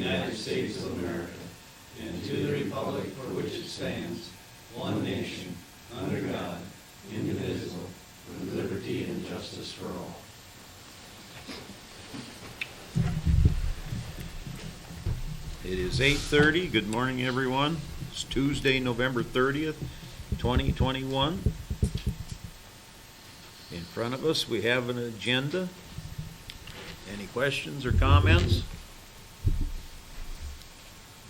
United States of America and to the republic for which it stands, one nation, under God, indivisible, with liberty and justice for all. It is 8:30. Good morning, everyone. It's Tuesday, November 30th, 2021. In front of us, we have an agenda. Any questions or comments?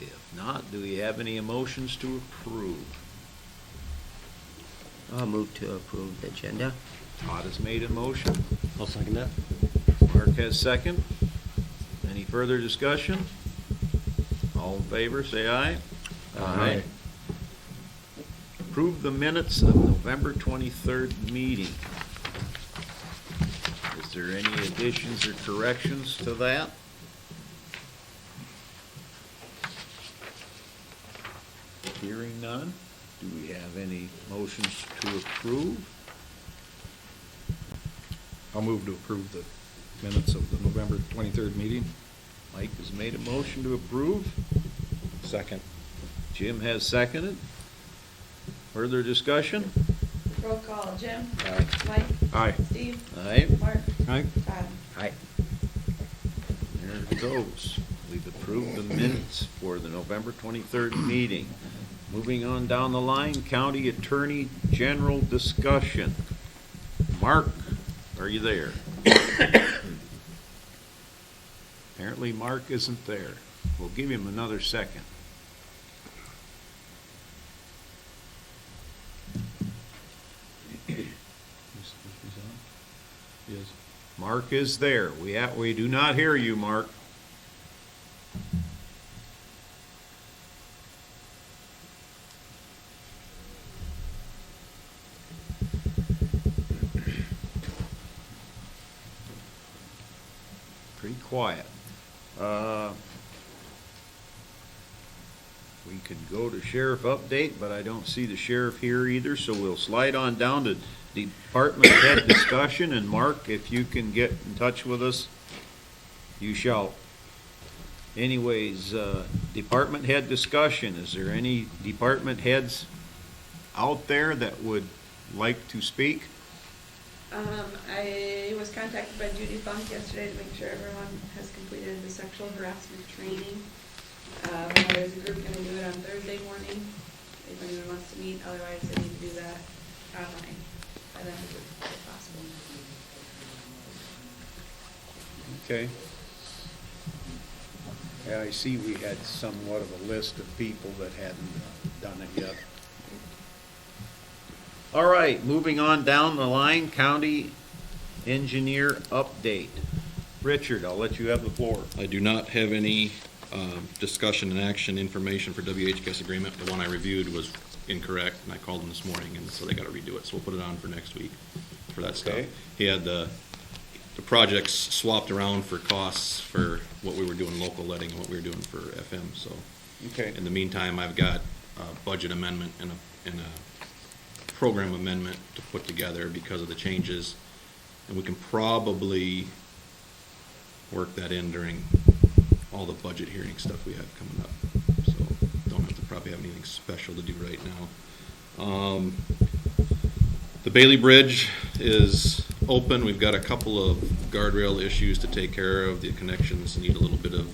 If not, do we have any motions to approve? I'll move to approve the agenda. Todd has made a motion. I'll second that. Mark has second. Any further discussion? All in favor, say aye. Aye. Approve the minutes of November 23rd meeting. Is there any additions or corrections to that? Hearing none, do we have any motions to approve? I'll move to approve the minutes of the November 23rd meeting. Mike has made a motion to approve. Second. Jim has seconded. Further discussion? Roll call, Jim? Aye. Mike? Aye. Steve? Aye. Mark? Aye. Todd? Aye. There it goes. We've approved the minutes for the November 23rd meeting. Moving on down the line, County Attorney General discussion. Mark, are you there? Apparently Mark isn't there. We'll give him another second. Yes. Mark is there. We do not hear you, Mark. Pretty quiet. We could go to sheriff update, but I don't see the sheriff here either, so we'll slide on down to department head discussion, and Mark, if you can get in touch with us, you shall. Anyways, department head discussion, is there any department heads out there that would like to speak? I was contacted by Judy Funk yesterday to make sure everyone has completed the sexual harassment training. There's a group gonna do it on Thursday morning, if anyone wants to meet, otherwise they need to do that online by then if possible. Okay. Yeah, I see we had somewhat of a list of people that hadn't done it yet. All right, moving on down the line, county engineer update. Richard, I'll let you have the floor. I do not have any discussion and action information for WHS agreement. The one I reviewed was incorrect, and I called them this morning, and so they got to redo it. So we'll put it on for next week for that stuff. Okay. He had the projects swapped around for costs for what we were doing local letting and what we were doing for FM. So Okay. in the meantime, I've got a budget amendment and a program amendment to put together because of the changes, and we can probably work that in during all the budget hearing stuff we have coming up. So don't have to probably have anything special to do right now. The Bailey Bridge is open. We've got a couple of guardrail issues to take care of. The connections need a little bit of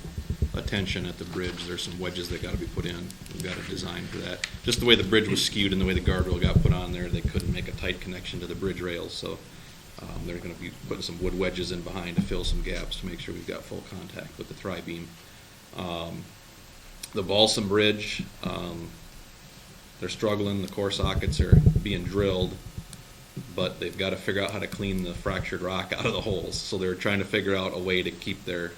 attention at the bridge. There's some wedges that got to be put in. We've got a design for that. Just the way the bridge was skewed and the way the guardrail got put on there, they couldn't make a tight connection to the bridge rails. So they're going to be putting some wood wedges in behind to fill some gaps to make sure we've got full contact with the tri-beam. The Balsam Bridge, they're struggling. The core sockets are being drilled, but they've got to figure out how to clean the fractured rock out of the holes. So they're trying to figure out a way to keep their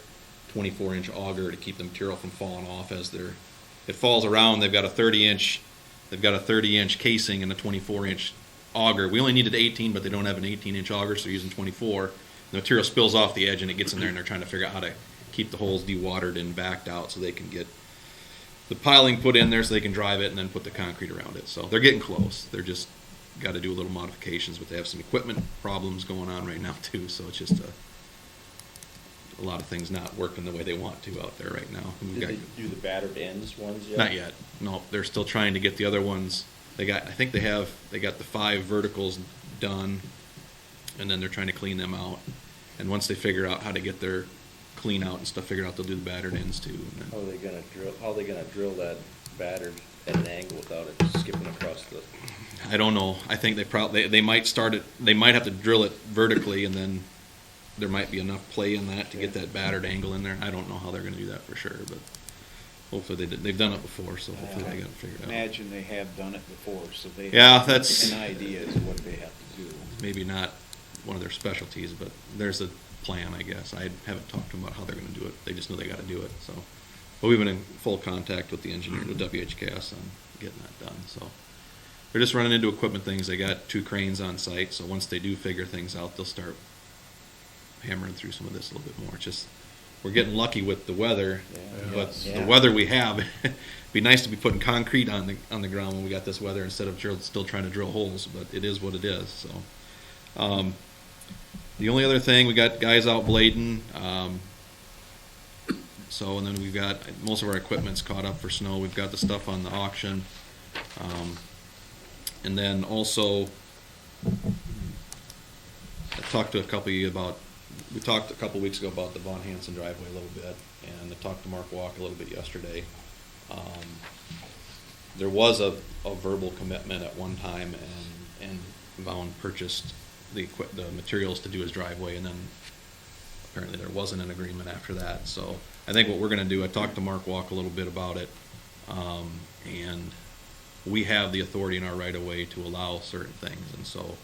24-inch auger to keep the material from falling off as it falls around. They've got a 30-inch casing and a 24-inch auger. We only needed 18, but they don't have an 18-inch auger, so they're using 24. The material spills off the edge and it gets in there, and they're trying to figure out how to keep the holes dewatered and backed out so they can get the piling put in there so they can drive it and then put the concrete around it. So they're getting close. They're just got to do a little modifications, but they have some equipment problems going on right now too. So it's just a lot of things not working the way they want to out there right now. We've Did got- they do the battered ends ones yet? Not yet. No, they're still trying to get the other ones. I think they got the 5 verticals done, and then they're trying to clean them out. And once they figure out how to get their clean out and stuff figured out, they'll do the battered ends too. And then- How are they gonna drill that battered at an angle without it skipping across the? I don't know. I think they might start it, they might have to drill it vertically, and then there might be enough play in that to get that battered angle in there. I don't know how they're gonna do that for sure, but hopefully they've done it before, so hopefully they got it figured out. Imagine they have done it before, so they Yeah, have that's- an idea as to what they have to do. Maybe not one of their specialties, but there's a plan, I guess. I haven't talked to them about how they're gonna do it. They just know they gotta do it, so. But we've been in full contact with the engineer, the WHKS, on getting that done, so. They're just running into equipment things. They got 2 cranes on site, so once they do figure things out, they'll start hammering through some of this a little bit more. It's just, we're getting lucky with the weather, but Yeah. the weather we have, it'd be nice to be putting concrete on the ground when we got this weather instead of still trying to drill holes, but it is what it is, so. The only other thing, we got guys out blading, so, and then we've got, most of our equipment's caught up for snow. We've got the stuff on the auction. And then also, I talked to a couple of you about, we talked a couple weeks ago about the Von Hansen driveway a little bit, and I talked to Mark Walk a little bit yesterday. There was a verbal commitment at one time, and Von purchased the materials to do his driveway, and then apparently there wasn't an agreement after that. So I think what we're gonna do, I talked to Mark Walk a little bit about it, and we have the authority in our right of way to allow certain things, and so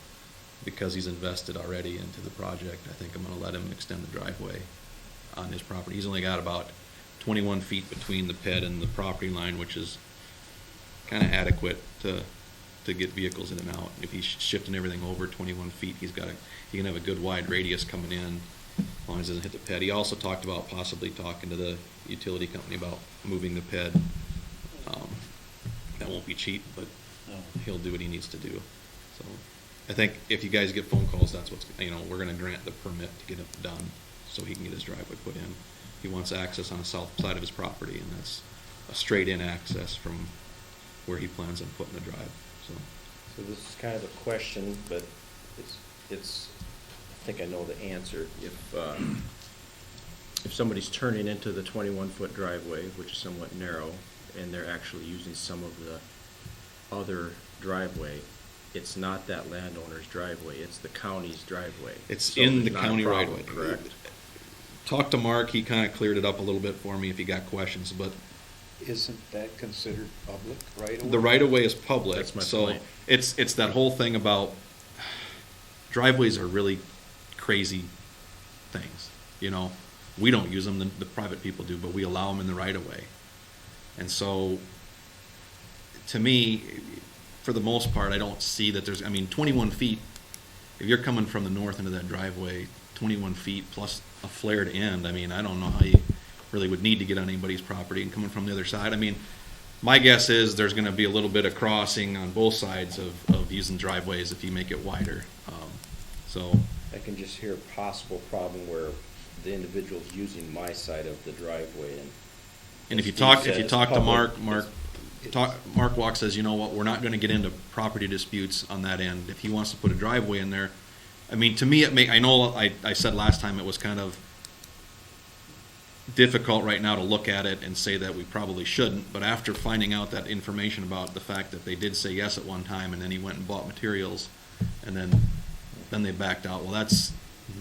because he's invested already into the project, I think I'm gonna let him extend the driveway on his property. He's only got about 21 feet between the pit and the property line, which is kinda adequate to get vehicles in and out. If he's shifting everything over 21 feet, he can have a good wide radius coming in, as long as it doesn't hit the ped. He also talked about possibly talking to the utility company about moving the ped. That won't be cheap, but he'll do what he needs to do. So I think if you guys get phone calls, that's what's, we're gonna grant the permit to get it done so he can get his driveway put in. He wants access on the south side of his property, and that's a straight-in access from where he plans on putting the drive, so. So this is kind of a question, but it's, I think I know the answer. If somebody's turning into the 21-foot driveway, which is somewhat narrow, and they're actually using some of the other driveway, it's not that landowner's driveway, it's the county's driveway. It's So in the there's not a county right problem, away. correct? Talked to Mark, he kinda cleared it up a little bit for me if you got questions, but Isn't that considered public right away? the right of way is public, That's my so point. it's that whole thing about driveways are really crazy things, We don't use them, the private people do, but we allow them in the right of way. And so, to me, for the most part, I don't see that 21 feet, if you're coming from the north into that driveway, 21 feet plus a flared end, I don't know how you really would need to get on anybody's property, and coming from the other side, my guess is there's gonna be a little bit of crossing on both sides of using driveways if you make it wider, so. I can just hear a possible problem where the individual's using my side of the driveway, And if you Steve talk said to it's Mark, public. Mark Walk says, you know what, we're not gonna get into property disputes on that end. If he wants to put a driveway in there, to me, I know, I said last time it was kind of difficult right now to look at it and say that we probably shouldn't, but after finding out that information about the fact that they did say yes at one time, and then he went and bought materials, and then they backed out, well, that's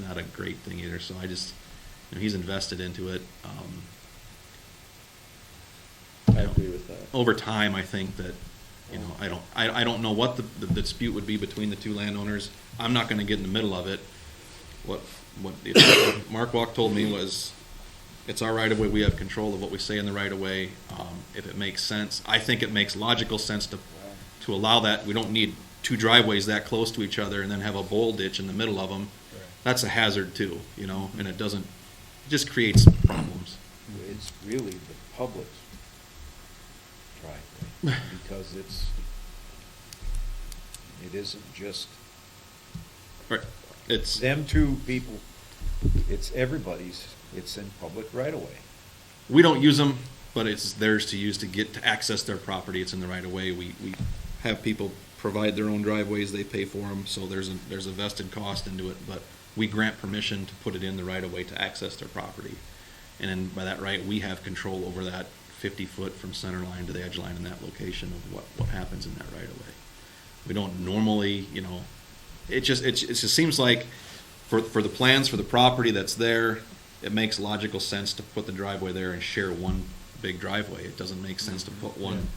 not a great thing either, so I just, he's invested into it. I agree with that. Over time, I think that, I don't know what the dispute would be between the two landowners. I'm not gonna get in the middle of it. What Mark Walk told me was, it's our right of way, we have control of what we say in the right of way. If it makes sense, I think it makes logical sense to allow that. We don't need 2 driveways that close to each other and then have a bowl ditch in the middle of them. That's a hazard too, and it just creates problems. It's really the public's driveway, because it isn't just Right. It's, them two people, it's everybody's It's in public right away. We don't use them, but it's theirs to use to get to access their property. It's in the right of way. We have people provide their own driveways. They pay for them, so there's a vested cost into it. But we grant permission to put it in the right of way to access their property, and then by that right, we have control over that 50 foot from center line to the edge line in that location of what happens in that right of way. We don't normally, it just seems like for the plans for the property that's there, it makes logical sense to put the driveway there and share one big driveway. It doesn't make sense to put one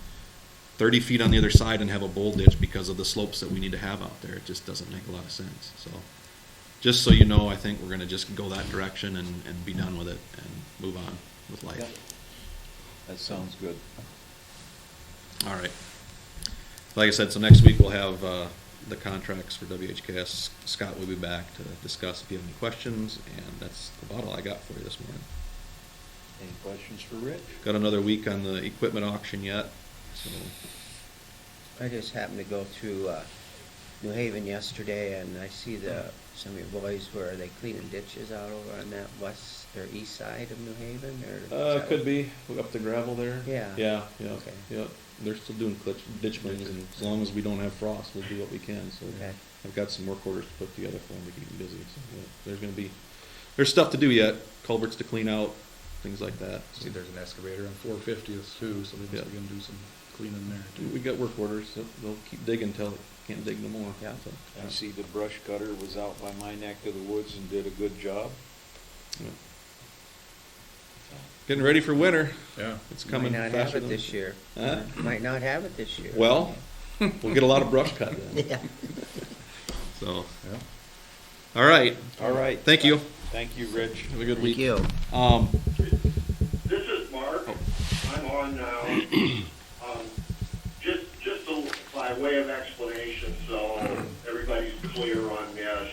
30 feet on the other side and have a bowl ditch because of the slopes that we need to have out there. It just doesn't make a lot of sense. So, just so you know, I think we're gonna just go that direction and be done with it and move on with life. Yep. That sounds good. All right. Like I said, so next week we'll have the contracts for WHKS. Scott will be back to discuss if you have any questions, and that's about all I got for you this morning. Any questions for Rich? Got another week on the equipment auction yet, so. I just happened to go through New Haven yesterday, and I see some of your boys where they cleaning ditches out over on that west or east side of New Haven, or? Could be. We'll up the gravel there. Yeah. Yeah, Okay. yeah. They're still doing ditch cleanings, and as long as we don't have frost, we'll do what we can, so. Okay. I've got some work orders to put together for them to keep them busy, so yeah, there's stuff to do yet, culverts to clean out, things like that. See, there's an excavator on 450th too, so they must be gonna do some cleaning there too. We got work orders, so they'll keep digging until they can't dig no more. Yeah. So, I see the brush cutter was out by my neck of the woods and did a good job. yeah. Getting ready for winter. Yeah. It's coming Might not faster have it than- this year. Huh? Might not have it this year. Well, we'll get a lot of brush cut then, Yeah. so. Yeah. All right, All right. thank you. Thank you, Rich. Have a good Thank week. you. This is Mark. I'm on now. Just by way of explanation, so everybody's clear on this.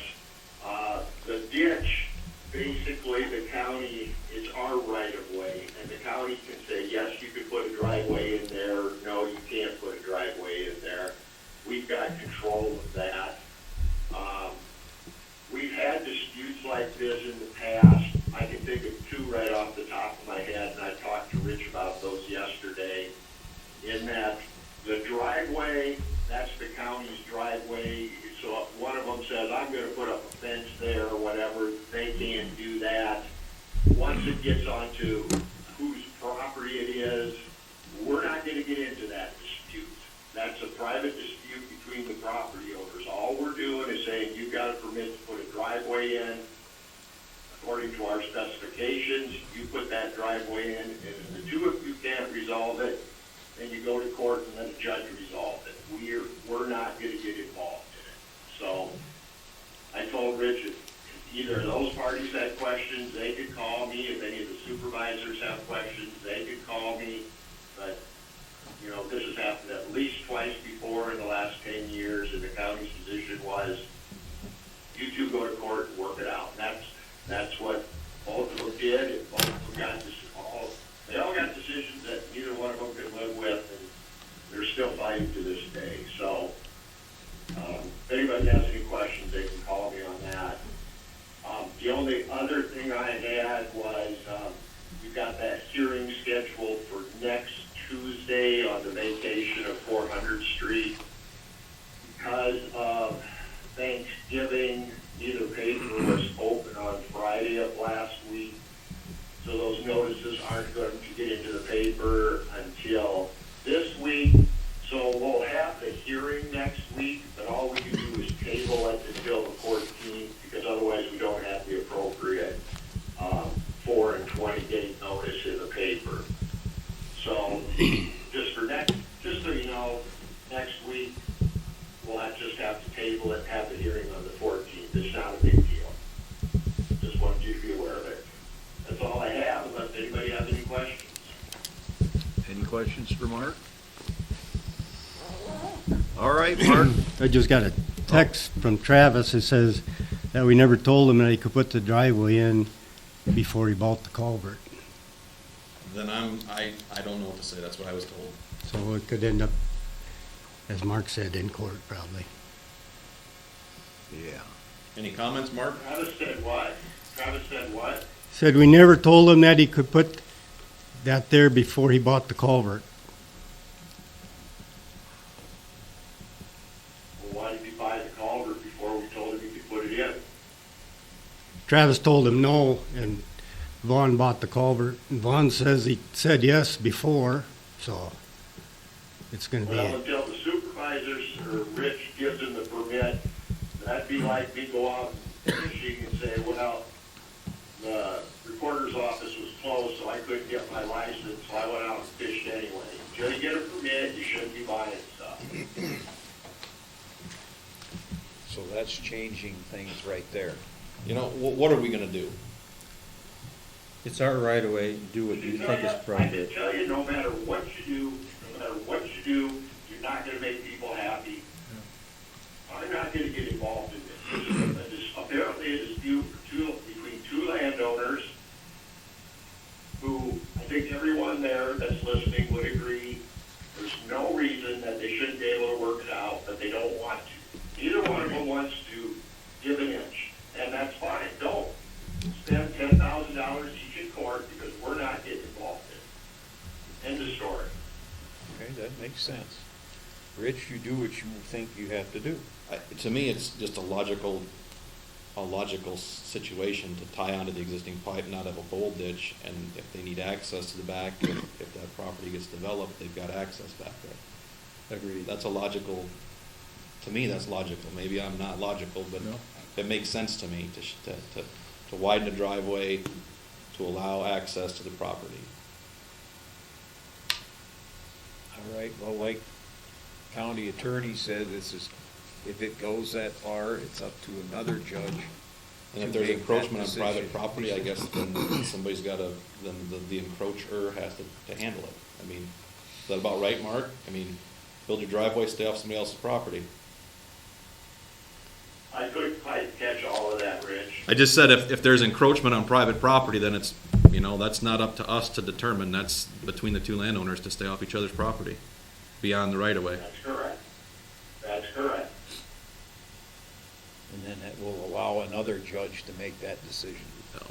The ditch, basically, the county, it's our right of way, and the county can say, yes, you can put a driveway in there, no, you can't put a driveway in there. We've got control of that. We've had disputes like this in the past. I can think of two right off the top of my head, and I talked to Rich about those yesterday, in that the driveway, that's the county's driveway. So if one of them says, I'm gonna put up a fence there or whatever, they can't do that. Once it gets onto whose property it is, we're not gonna get into that dispute. That's a private dispute between the property owners. All we're doing is saying, you've got a permit to put a driveway in. According to our specifications, you put that driveway in, and if the two of you can't resolve it, then you go to court and let a judge resolve it. We're not gonna get involved in it. So, I told Rich, if either of those parties had questions, they could call me. If any of the supervisors have questions, they could call me. But, this has happened at least twice before in the last 10 years, and the county's position was, you two go to court and work it out. That's what both of them did, and both of them got they all got decisions that neither one of them could live with, and they're still fighting to this day. So, if anybody has any questions, they can call me on that. The only other thing I had was, we've got that hearing scheduled for next Tuesday on the vacation of 400th Street. Because of Thanksgiving, neither paper was open on Friday of last week. So those notices aren't going to get into the paper until this week. So we'll have the hearing next week, but all we can do is table it until the 14th, because otherwise we don't have the appropriate 4 and 20-day notice in the paper. So just so you know, next week we'll just have to table it, have the hearing on the 14th. It's not a big deal. Just wanted you to be aware of it. That's all I have, unless anybody has any questions. Any questions for Mark? All right, Mark. I just got a text from Travis that says that we never told him that he could put the driveway in before he bought the culvert. Then I don't know what to say. That's what I was told. So it could end up, as Mark said, in court probably. Yeah. Any comments, Mark? Travis said what? Said we never told him that he could put that there before he bought the culvert. Well, why did he buy the culvert before we told him he could put it in? Travis told him no, and Vaughn bought the culvert. And Vaughn says he said yes before, so it's gonna be Well, it. until the supervisors or Rich gives him the permit, that'd be like me go out fishing and say, well, the recorder's office was closed, so I couldn't get my license, so I went out and fished anyway. Until you get a permit, you shouldn't be buying stuff. So that's changing things right there. You know, what are we gonna do? It's our right of way, do what you think is I can appropriate. tell you, no matter what you do, you're not gonna make people happy. I'm not gonna get involved in this. This is apparently a dispute between two landowners who, I think everyone there that's listening would agree, there's no reason that they shouldn't be able to work it out, but they don't want to. Neither one of them wants to give an inch, and that's fine. Don't spend $10,000 each in court because we're not getting involved in it. End of story. Okay, that makes sense. Rich, you do what you think you have to do. To me, it's just a logical situation to tie onto the existing pipe, not have a bowl ditch, and if they need access to the back, if that property gets developed, they've got access back there. Agreed. That's a logical, to me, that's logical. Maybe I'm not logical, but No. it makes sense to me to widen the driveway, to allow access to the property. All right, well, like county attorney said, this is, if it goes that far, it's up to another judge. And if to there's make that encroachment on private decision. property, I guess then somebody's gotta, then the encroacher has to handle it. I mean, is that about right, Mark? I mean, build your driveway, stay off somebody else's property. I couldn't quite catch all of that, Rich. I just said if there's encroachment on private property, then it's, that's not up to us to determine. That's between the two landowners to stay off each other's property, beyond the right of way. That's correct. That's correct. And then that will allow another judge to make that decision. So,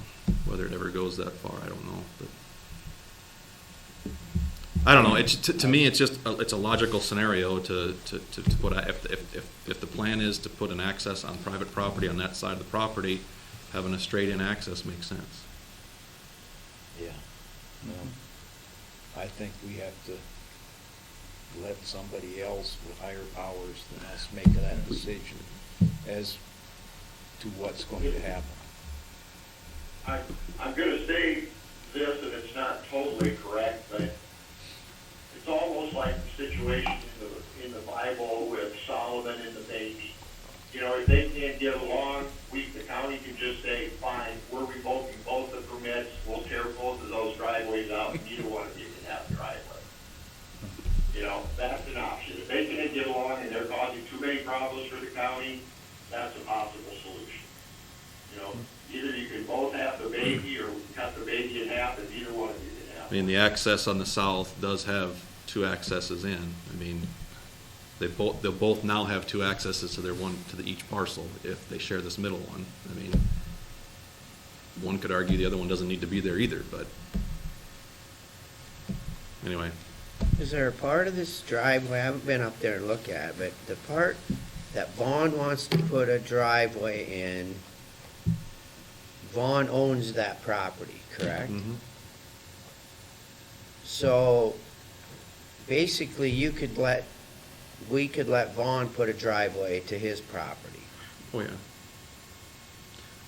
whether it ever goes that far, I don't know, but. I don't know, to me, it's just, it's a logical scenario to put, if the plan is to put an access on private property on that side of the property, having a straight-in access makes sense. Yeah. Well, I think we have to let somebody else with higher powers than us make that decision as to what's going to happen. I'm gonna say this, and it's not totally correct, but it's almost like the situation in the Bible with Solomon and the baby. If they can't get along, the county can just say, fine, we're revoking both the permits, we'll tear both of those driveways out, and neither one of you can have a driveway. That's an option. If they can't get along and they're causing too many problems for the county, that's a possible solution. Either you can both have the baby or cut the baby in half, and neither one of you can have it. I mean, the access on the south does have two accesses in. I mean, they'll both now have two accesses to each parcel if they share this middle one. I mean, one could argue the other one doesn't need to be there either, but anyway. Is there a part of this driveway, I haven't been up there to look at it, but the part that Vaughn wants to put a driveway in, Vaughn owns that property, correct? Mhm. So basically we could let Vaughn put a driveway to his property. Oh, yeah.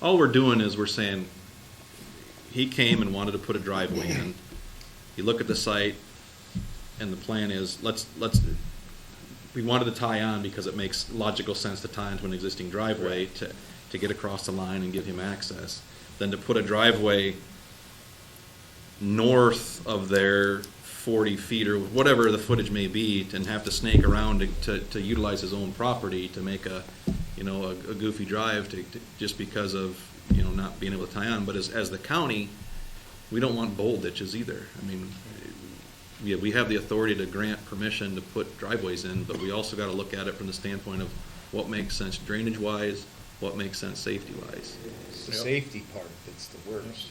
All we're doing is we're saying, he came and wanted to put a driveway in. You look at the site, and the plan is, we wanted to tie on because it makes logical sense to tie into an existing driveway to get across the line and give him access. Then to put a driveway north of their 40 feet or whatever the footage may be, and have to snake around to utilize his own property to make a goofy drive just because of not being able to tie on. But as the county, we don't want bowl ditches either. I mean, we have the authority to grant permission to put driveways in, but we also got to look at it from the standpoint of what makes sense drainage wise, what makes sense safety wise. It's the safety part that's the worst.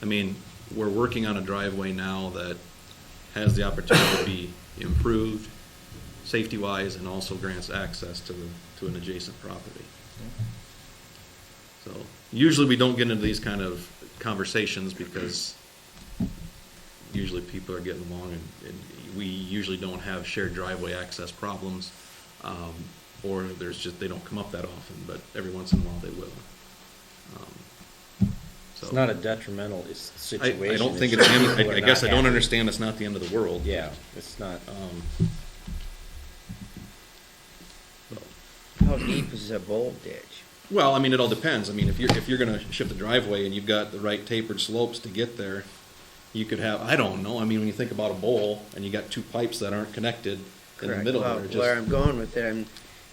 I mean, we're working on a driveway now that has the opportunity to be improved safety-wise and also grants access to an adjacent property. So usually we don't get into these kind of conversations because usually people are getting along and we usually don't have shared driveway access problems. Or they don't come up that often, but every once in a while they will. It's not a detrimental situation. I don't think just it's, people are I guess not I don't happy. understand it's not the end of the world. Yeah, it's not. How deep is a bowl ditch? Well, I mean, it all depends. I mean, if you're gonna shift the driveway and you've got the right tapered slopes to get there, you could have, I don't know, I mean, when you think about a bowl and you got two pipes that aren't connected in the Correct. middle, Well, they're where just, I'm going with it,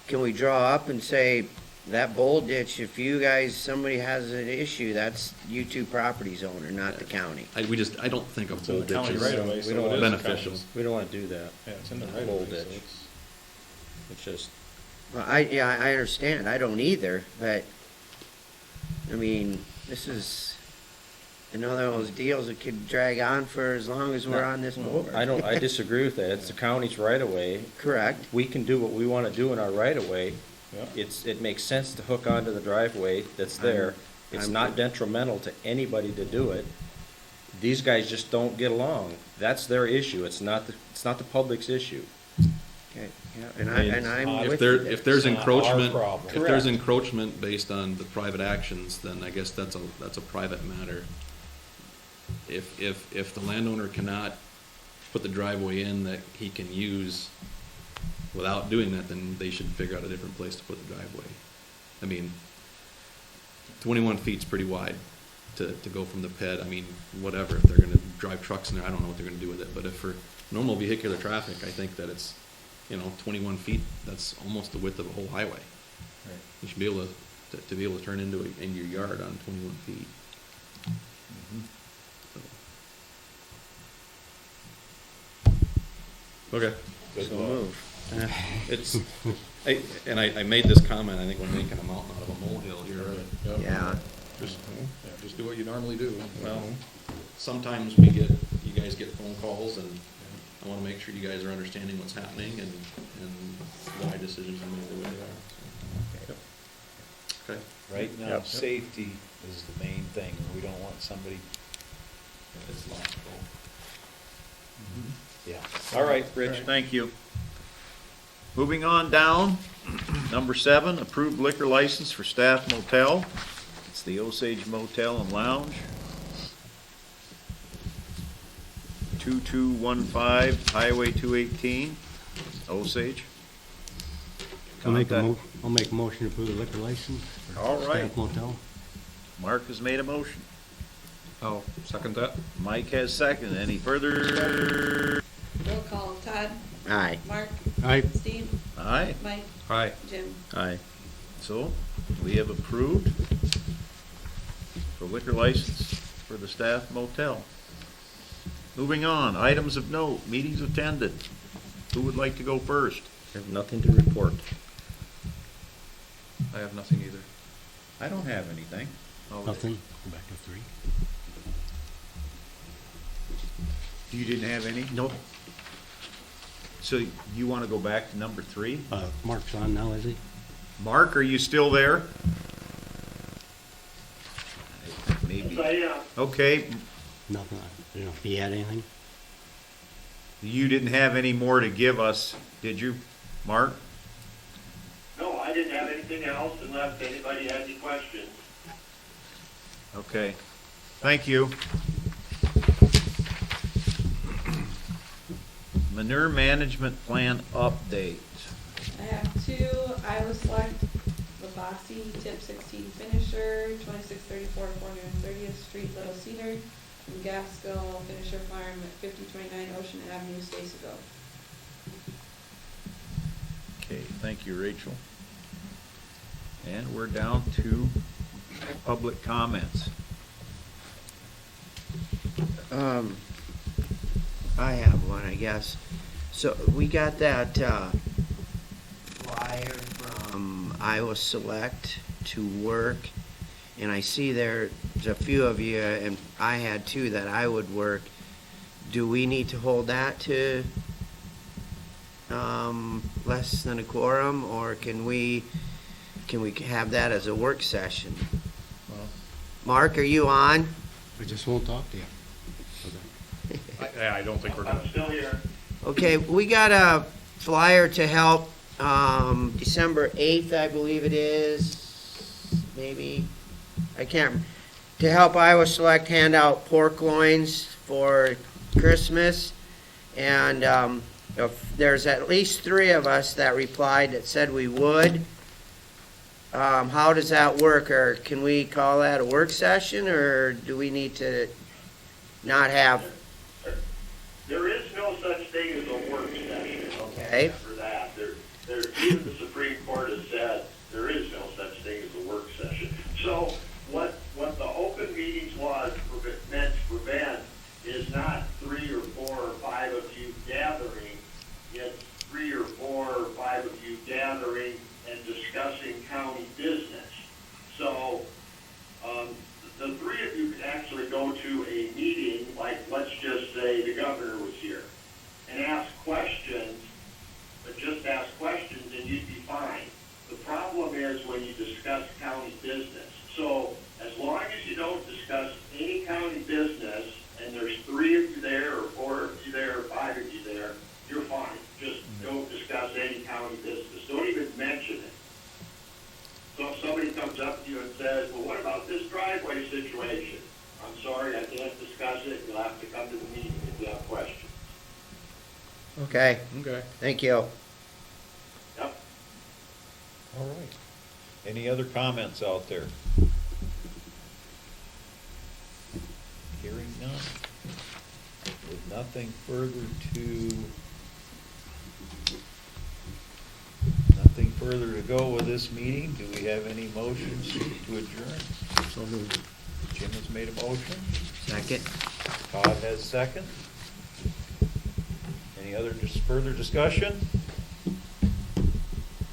can we draw up and say, that bowl ditch, if you guys, somebody has an issue, that's you two properties owner, not the county. I don't think a It's in bowl the ditch county is right away, we so don't it want is beneficial. county. We don't want to do that. Yeah, it's in the right Bowl of way, so ditch. it's. It's just, Well, I understand, I don't either, but, I mean, this is another of those deals that could drag on for as long as we're on this board. I disagree with that. It's the county's right of way. Correct. We can do what we want to do in our right of way. Yeah. It makes sense to hook onto the driveway that's there. It's I'm- not detrimental to anybody to do it. These guys just don't get along. That's their issue. It's not the public's issue. Okay, yeah, and I'm If with there, you if there's It's not our encroachment, problem. if there's Correct. encroachment based on the private actions, then I guess that's a private matter. If the landowner cannot put the driveway in that he can use without doing that, then they should figure out a different place to put the driveway. I mean, 21 feet's pretty wide to go from the ped. I mean, whatever, if they're gonna drive trucks in there, I don't know what they're gonna do with it, but if for normal vehicular traffic, I think that it's, 21 feet, that's almost the width of a whole highway. Right. You should be able to be able to turn into your yard on 21 feet. So. Okay. Good So luck. move. It's, I made this comment, I think we're making a mountain out of a molehill here. Yep. Yeah. Just do what you normally do. Well, sometimes you guys get phone calls, and I wanna make sure you guys are understanding what's happening and why decisions are made the way they are. Okay. Right now, Yep. safety is the main thing. We don't want somebody, It's logical. yeah. All right, Rich, thank you. Moving on down, number 7, approved liquor license for Staff Motel. It's the Osage Motel and Lounge. 2215 Highway 218, Osage. I'll make a motion to approve the liquor license. for All right. Staff Motel. Mark has made a motion. I'll second that. Mike has seconded. Any further? Roll call, Todd, Aye. Mark, Aye. Steve, Aye. Mike, Aye. Jim. Aye. So, we have approved the liquor license for the Staff Motel. Moving on, items of note, meetings attended. Who would like to go first? I have nothing to report. I have nothing either. I don't have anything. Nothing. Go back to 3. You didn't have any? Nope. So you want to go back to number 3? Mark's on now, is he? Mark, are you still there? Maybe. Yes, I am. Okay, Nothing. If he had anything. you didn't have any more to give us, did you, Mark? No, I didn't have anything else unless anybody had any questions. Okay, thank you. Manure management plan update. I have 2, Iowa Select, Labasi, tip 16 finisher, 2634 430th Street, Little Cedar, and Gaskell Finisher Farm at 5029 Ocean Avenue, Stacyville. Okay, thank you, Rachel. And we're down to public comments. I have one, I guess. So we got that, flyer from Iowa Select to work, and I see they're there's a few of you, and I had two that I would work. Do we need to hold that to less than a quorum, or can we have that as a work session? Mark, are you on? I just won't talk to you. I don't think we're I'm gonna. still here. Okay, we got a flyer to help, December 8th, I believe it is, maybe, I can't, to help Iowa Select hand out pork loins for Christmas. And, if there's at least 3 of us that replied that said we would. How does that work? Or can we call that a work session, or do we need to not have? There is no such thing as a work session. Okay. For that, even the Supreme Court has said there is no such thing as a work session. So what the open meetings law is meant to prevent is not 3 or 4 or 5 of you gathering. It's 3 or 4 or 5 of you gathering and discussing county business. So the 3 of you could actually go to a meeting, like let's just say the governor was here, and ask questions, but just ask questions and you'd be fine. The problem is when you discuss county business. So as long as you don't discuss any county business and there's 3 of you there or 4 of you there or 5 of you there, you're fine. Just don't discuss any county business. Don't even mention it. So if somebody comes up to you and says, well, what about this driveway situation? I'm sorry, I can't discuss it. You'll have to come to the meeting if you have questions. Okay, Okay. thank you. Yep. All right. Any other comments out there? Hearing none. With nothing further to go with this meeting, do we have any motions to adjourn? So moved. Jim has made a motion. Second. Todd has second. Any other further discussion?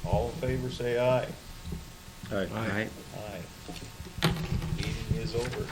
All in favor, say aye. All right. All right. Aye. Meeting is over.